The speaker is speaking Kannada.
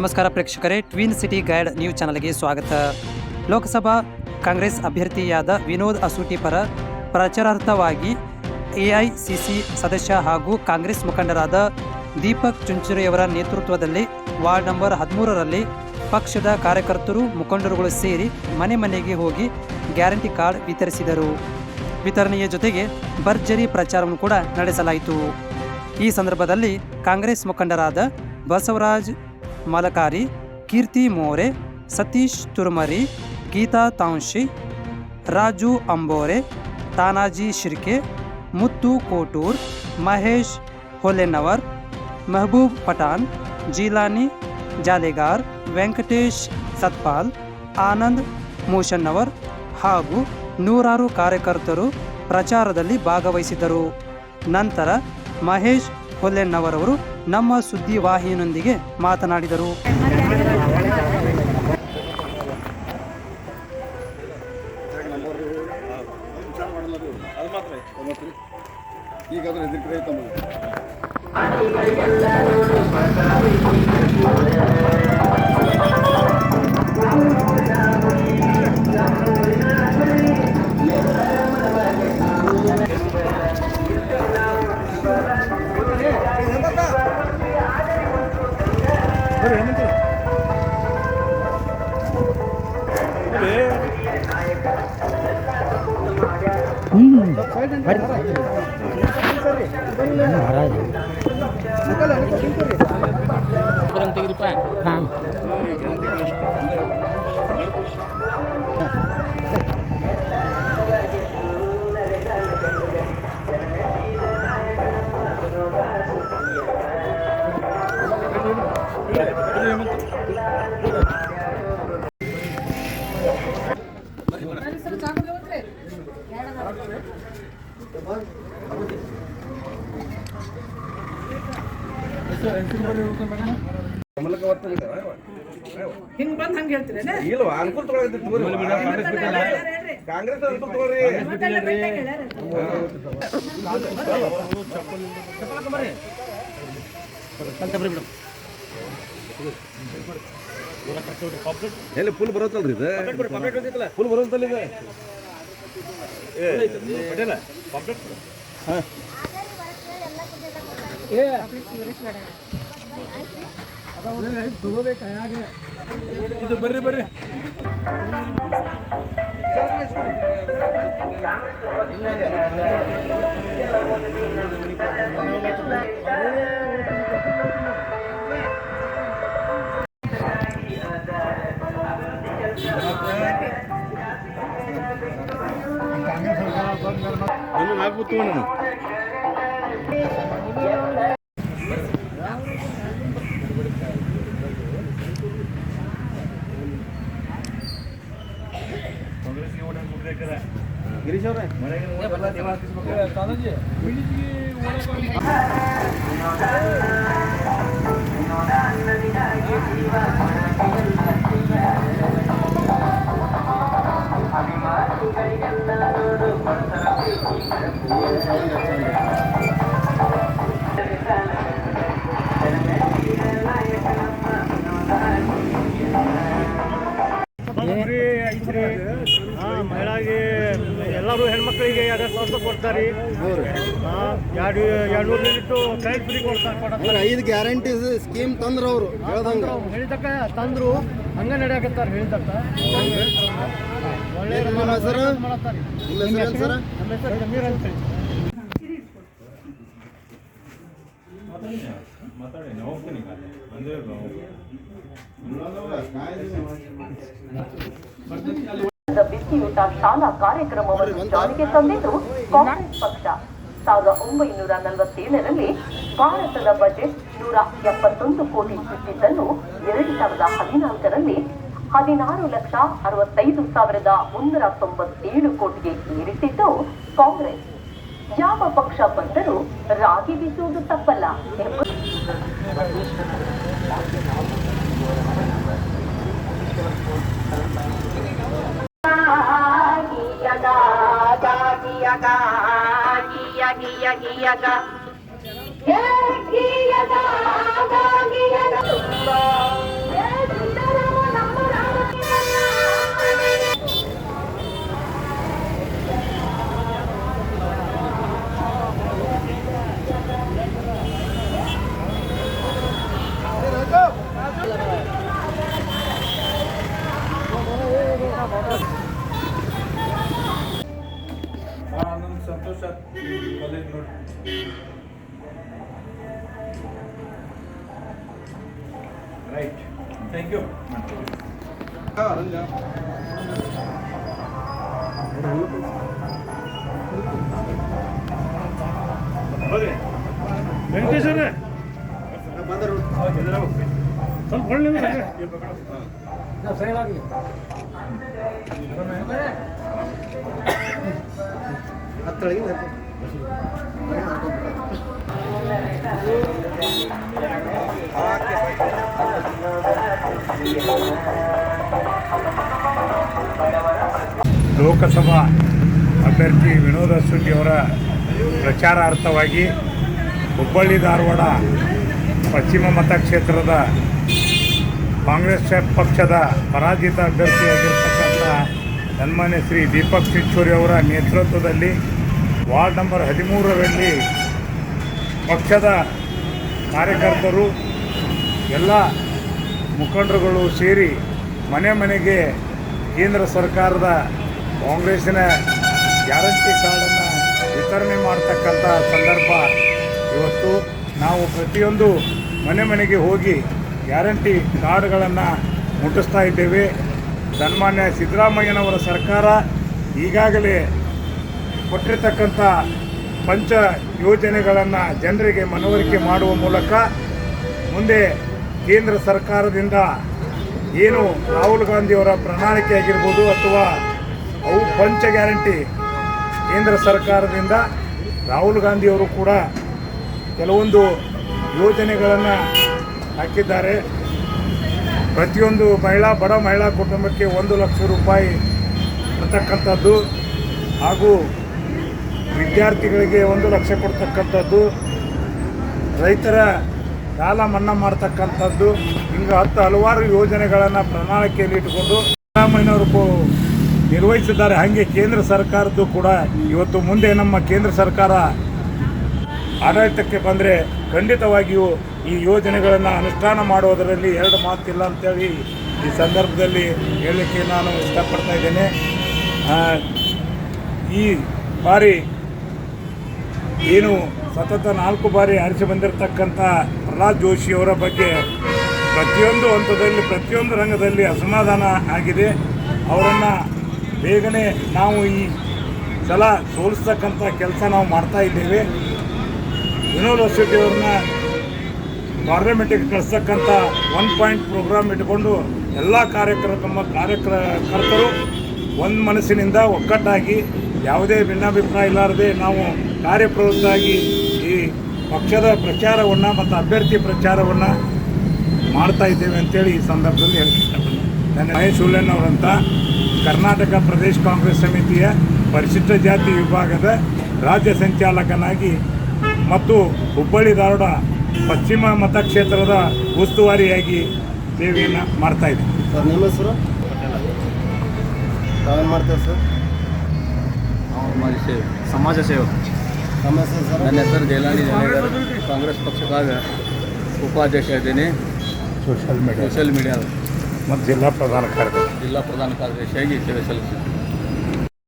ನಮಸ್ಕಾರ ಪ್ರೇಕ್ಷಕರೇ, ಟ್ವಿನ್ ಸಿಟಿ ಗೈಡ್ ನ್ಯೂಸ್ ಚಾನಲ್ಗೆ ಸ್ವಾಗತ. ಲೋಕಸಭಾ ಕಾಂಗ್ರೆಸ್ ಅಭ್ಯರ್ಥಿಯಾದ ವಿನೋದ್ ಅಸೂಟಿ ಪರ ಪ್ರಚಾರಾರ್ಥವಾಗಿ ಎಐಸಿಸಿ ಸದಸ್ಯ ಹಾಗೂ ಕಾಂಗ್ರೆಸ್ ಮುಖಂಡರಾದ ದೀಪಕ್ ಚುಂಚುರಿಯವರ ನೇತೃತ್ವದಲ್ಲಿ ವಾರ್ಡ್ ನಂಬರ್ 13ರಲ್ಲಿ ಪಕ್ಷದ ಕಾರ್ಯಕರ್ತರು ಮುಖಂಡರುಗಳು ಸೇರಿ ಮನೆ ಮನೆಗೆ ಹೋಗಿ ಗ್ಯಾರಂಟಿ ಕಾರ್ಡ್ ವಿತರಿಸಿದರು. ವಿತರಣೆಯ ಜೊತೆಗೆ ಭರ್ಜರಿ ಪ್ರಚಾರವನ್ನು ಕೂಡ ನಡೆಸಲಾಯಿತು. ಈ ಸಂದರ್ಭದಲ್ಲಿ ಕಾಂಗ್ರೆಸ್ ಮುಖಂಡರಾದ ಬಸವರಾಜ್ ಮಲಕಾರಿ, ಕೀರ್ತಿ ಮೋರೆ, ಸತೀಶ್ ತುರ್ಮರಿ, ಗೀತಾ ತಾಂಶಿ, ರಾಜು ಅಂಬೋರೆ, ತಾನಾಜಿ ಶಿರ್ಕೆ, ಮುತ್ತು ಕೋಟೂರ್, ಮಹೇಶ್ ಹೊಲೆನವರ್, ಮೆಹಬೂಬ್ ಪಠಾಣ್, ಜೀಲಾನಿ ಜಾಲೆಗಾರ್, ವೆಂಕಟೇಶ್ ಸತ್ಪಾಲ್, ಆನಂದ್ ಮೂಷನ್ನವರ್ ಹಾಗೂ ನೂರಾರು ಕಾರ್ಯಕರ್ತರು ಪ್ರಚಾರದಲ್ಲಿ ಭಾಗವಹಿಸಿದರು. ನಂತರ ಮಹೇಶ್ ಹೊಲೆನ್ನವರವರು ನಮ್ಮ ಸುದ್ದಿವಾಹಿನಿಯೊಂದಿಗೆ ಮಾತನಾಡಿದರು. ಹಿಂಗ್ ಬಂದ್ ಹಂಗ ಹೇಳ್ತೀರಿ ಇಲ್ವಾ ಅನುಕೂಲ ಕಾಂಗ್ರೆಸ್ ಅನುಕೂಲ ತಗೋರಿ. ಎಲ್ಲಿ ಫುಲ್ ಬರೋತ್ತಲ್ರಿ ಇದು, ಫುಲ್ ಬರೋತ್ತಲ್ಲ ಇದು ಬರ್ರಿ ಬರ್ರಿ. ಆಗ್ಬಿಟ್ಟು ನಾನು ಗಿರೀಶ್ ಅವ್ರೆ ಮಹಿಳೆಗೆ ಎಲ್ಲರೂ ಹೆಣ್ಮಕ್ಳಿಗೆ 2,000 ಕೊಡ್ತಾರೆ. 200 ಯೂನಿಟ್ ಕರೆಂಟ್ ಫ್ರೀ ಕೊಡ್ತಾರೆ. 5 ಗ್ಯಾರಂಟಿ ಸ್ಕೀಮ್ ತಂದ್ರು ಅವರು ಹೇಳಿದಕ್ಕ ತಂದ್ರು ಹಂಗ ನಡೆಯಕತ್ತಾರ. ಹೇಳಿದಕ್ಕ ಒಳ್ಳೆ ನಮ್ಮ ಹೆಸರು ಜಮೀರ್ ಅಂತ ಹೇಳಿ. ಬಿಸಿಯೂಟ ಶಾಲಾ ಕಾರ್ಯಕ್ರಮವನ್ನು ಜಾರಿಗೆ ತಂದಿದ್ದು ಕಾಂಗ್ರೆಸ್ ಪಕ್ಷ. 1947ರಲ್ಲಿ ಭಾರತದ ಬಜೆಟ್ 171 ಕೋಟಿ ಇಟ್ಟಿದ್ದನ್ನು 2014ರಲ್ಲಿ 16,65,197 ಕೋಟಿಗೆ ಏರಿಸಿದ್ದು ಕಾಂಗ್ರೆಸ್. ಯಾವ ಪಕ್ಷ ಬಂದರೂ ರಾಗಿ ಬೀಸುವುದು ತಪ್ಪಲ್ಲ ಎಂಬ ರೈಟ್ ಥ್ಯಾಂಕ್ ಯು. ವೆಂಕಟೇಶ್ವರ ಸ್ವಲ್ಪ ಒಳ್ಳೆ ಲೋಕಸಭಾ ಅಭ್ಯರ್ಥಿ ವಿನೋದ್ ಅಸೂಟಿ ಅವರ ಪ್ರಚಾರಾರ್ಥವಾಗಿ ಹುಬ್ಬಳ್ಳಿ ಧಾರವಾಡ ಪಶ್ಚಿಮ ಮತಕ್ಷೇತ್ರದ ಕಾಂಗ್ರೆಸ್ ಪಕ್ಷದ ಪರಾಜಿತ ಅಭ್ಯರ್ಥಿಯಾಗಿರ್ತಕ್ಕಂಥ ಸನ್ಮಾನ್ಯ ಶ್ರೀ ದೀಪಕ್ ಚಿಚ್ಚೋರಿ ಅವರ ನೇತೃತ್ವದಲ್ಲಿ ವಾರ್ಡ್ ನಂಬರ್ 13ರಲ್ಲಿ ಪಕ್ಷದ ಕಾರ್ಯಕರ್ತರು ಎಲ್ಲ ಮುಖಂಡರುಗಳು ಸೇರಿ ಮನೆ ಮನೆಗೆ ಕೇಂದ್ರ ಸರ್ಕಾರದ ಕಾಂಗ್ರೆಸ್ಸಿನ ಗ್ಯಾರಂಟಿ ಕಾರ್ಡನ್ನು ವಿತರಣೆ ಮಾಡ್ತಕ್ಕಂಥ ಸಂದರ್ಭ ಇವತ್ತು. ನಾವು ಪ್ರತಿಯೊಂದು ಮನೆ ಮನೆಗೆ ಹೋಗಿ ಗ್ಯಾರಂಟಿ ಕಾರ್ಡ್ಗಳನ್ನು ಮುಟ್ಟಿಸ್ತಾ ಇದ್ದೇವೆ. ಸನ್ಮಾನ್ಯ ಸಿದ್ದರಾಮಯ್ಯನವರ ಸರ್ಕಾರ ಈಗಾಗಲೇ ಕೊಟ್ಟಿರ್ತಕ್ಕಂಥ ಪಂಚ ಯೋಜನೆಗಳನ್ನು ಜನರಿಗೆ ಮನವರಿಕೆ ಮಾಡುವ ಮೂಲಕ ಮುಂದೆ ಕೇಂದ್ರ ಸರ್ಕಾರದಿಂದ ಏನು ರಾಹುಲ್ ಗಾಂಧಿಯವರ ಪ್ರಣಾಳಿಕೆ ಆಗಿರ್ಬೋದು ಅಥವಾ ಅವು ಪಂಚ ಗ್ಯಾರಂಟಿ ಕೇಂದ್ರ ಸರ್ಕಾರದಿಂದ ರಾಹುಲ್ ಗಾಂಧಿಯವರು ಕೂಡ ಕೆಲವೊಂದು ಯೋಜನೆಗಳನ್ನು ಹಾಕಿದ್ದಾರೆ. ಪ್ರತಿಯೊಂದು ಬಡ ಮಹಿಳಾ ಕುಟುಂಬಕ್ಕೆ 1 ಲಕ್ಷ ರೂಪಾಯಿ ಕೊಡ್ತಕ್ಕಂಥದ್ದು ಹಾಗೂ ವಿದ್ಯಾರ್ಥಿಗಳಿಗೆ 1 ಲಕ್ಷ ಕೊಡ್ತಕ್ಕಂಥದ್ದು, ರೈತರ ಸಾಲ ಮನ್ನಾ ಮಾಡ್ತಕ್ಕಂಥದ್ದು, ಹಿಂಗೆ ಹಲವಾರು ಯೋಜನೆಗಳನ್ನು ಪ್ರಣಾಳಿಕೆಯಲ್ಲಿ ಇಟ್ಟುಕೊಂಡು ಸಿದ್ದರಾಮಯ್ಯನವರು ನಿರ್ವಹಿಸಿದ್ದಾರೆ. ಹಾಗೆ ಕೇಂದ್ರ ಸರ್ಕಾರದ್ದು ಕೂಡ ಇವತ್ತು ಮುಂದೆ ನಮ್ಮ ಕೇಂದ್ರ ಸರ್ಕಾರ ಆಡಳಿತಕ್ಕೆ ಬಂದರೆ ಖಂಡಿತವಾಗಿಯೂ ಈ ಯೋಜನೆಗಳನ್ನು ಅನುಷ್ಠಾನ ಮಾಡುವುದರಲ್ಲಿ ಎರಡು ಮಾತಿಲ್ಲ ಅಂತೇಳಿ ಈ ಸಂದರ್ಭದಲ್ಲಿ ಹೇಳಲಿಕ್ಕೆ ನಾನು ಇಷ್ಟಪಡ್ತಾ ಇದ್ದೇನೆ. ಈ ಬಾರಿ ಏನು ಸತತ 4 ಬಾರಿ ಆರಿಸಿ ಬಂದಿರತಕ್ಕಂಥ ಪ್ರಹ್ಲಾದ್ ಜೋಶಿಯವರ ಬಗ್ಗೆ ಪ್ರತಿಯೊಂದು ಹಂತದಲ್ಲಿ ಪ್ರತಿಯೊಂದು ರಂಗದಲ್ಲಿ ಅಸಮಾಧಾನ ಆಗಿದೆ. ಅವರನ್ನು ಬೇಗನೆ ನಾವು ಈ ಸಲ ಸೋಲಿಸ್ತಕ್ಕಂಥ ಕೆಲಸ ನಾವು ಮಾಡ್ತಾ ಇದ್ದೇವೆ. ವಿನೋದ್ ಅಸೂಟಿ ಅವ್ರನ್ನ ಪಾರ್ಲಿಮೆಂಟಿಗೆ ಕಳಿಸ್ತಕ್ಕಂಥ 1 ಪಾಯಿಂಟ್ ಪ್ರೋಗ್ರಾಮ್ ಇಟ್ಕೊಂಡು ಎಲ್ಲ ಕಾರ್ಯಕರ್ತರು ಒಂದು ಮನಸ್ಸಿನಿಂದ ಒಗ್ಗಟ್ಟಾಗಿ ಯಾವುದೇ ಭಿನ್ನಾಭಿಪ್ರಾಯ ಇಲ್ಲಾರದೆ ನಾವು ಕಾರ್ಯಪ್ರವೃತ್ತಾಗಿ ಈ ಪಕ್ಷದ ಪ್ರಚಾರವನ್ನು ಮತ್ತು ಅಭ್ಯರ್ಥಿ ಪ್ರಚಾರವನ್ನು ಮಾಡ್ತಾ ಇದ್ದೇವೆ ಅಂತೇಳಿ ಈ ಸಂದರ್ಭದಲ್ಲಿ ಹೇಳ್ತಿದ್ದೇನೆ. ನನ್ನ ಮಹೇಶ್ ಹುಲ್ಲೆನ್ನವರಂತ ಕರ್ನಾಟಕ ಪ್ರದೇಶ ಕಾಂಗ್ರೆಸ್ ಸಮಿತಿಯ ಪರಿಶಿಷ್ಟ ಜಾತಿ ವಿಭಾಗದ ರಾಜ್ಯ ಸಂಚಾಲಕನಾಗಿ ಮತ್ತು ಹುಬ್ಬಳ್ಳಿ ಧಾರವಾಡ ಪಶ್ಚಿಮ ಮತಕ್ಷೇತ್ರದ ಉಸ್ತುವಾರಿಯಾಗಿ ಸೇವೆಯನ್ನು ಮಾಡ್ತಾ ಇದ್ದೀನಿ. ಸರ್ ನಿಮ್ಮ ಹೆಸರು ತಾವೇನು ಮಾಡ್ತೀವಿ ಸರ್? ಸಮಾಜ ಸೇವಕ. ನಮ್ಮ ಹೆಸರು ಸರ್? ನನ್ನ ಹೆಸರು ಜೈಲಾನಿ ಜನೇಗರ್, ಕಾಂಗ್ರೆಸ್ ಪಕ್ಷದಾಗ ಉಪಾಧ್ಯಕ್ಷ ಇದ್ದೀನಿ. ಸೋಷಿಯಲ್ ಮೀಡಿಯಾ ಮತ್ತು ಜಿಲ್ಲಾ ಪ್ರಧಾನ ಕಾರ್ಯದರ್ಶಿ ಜಿಲ್ಲಾ ಪ್ರಧಾನ ಕಾರ್ಯದರ್ಶಿಯಾಗಿ ಸೇವೆ ಸಲ್ಲಿಸಿದ್ದೀನಿ.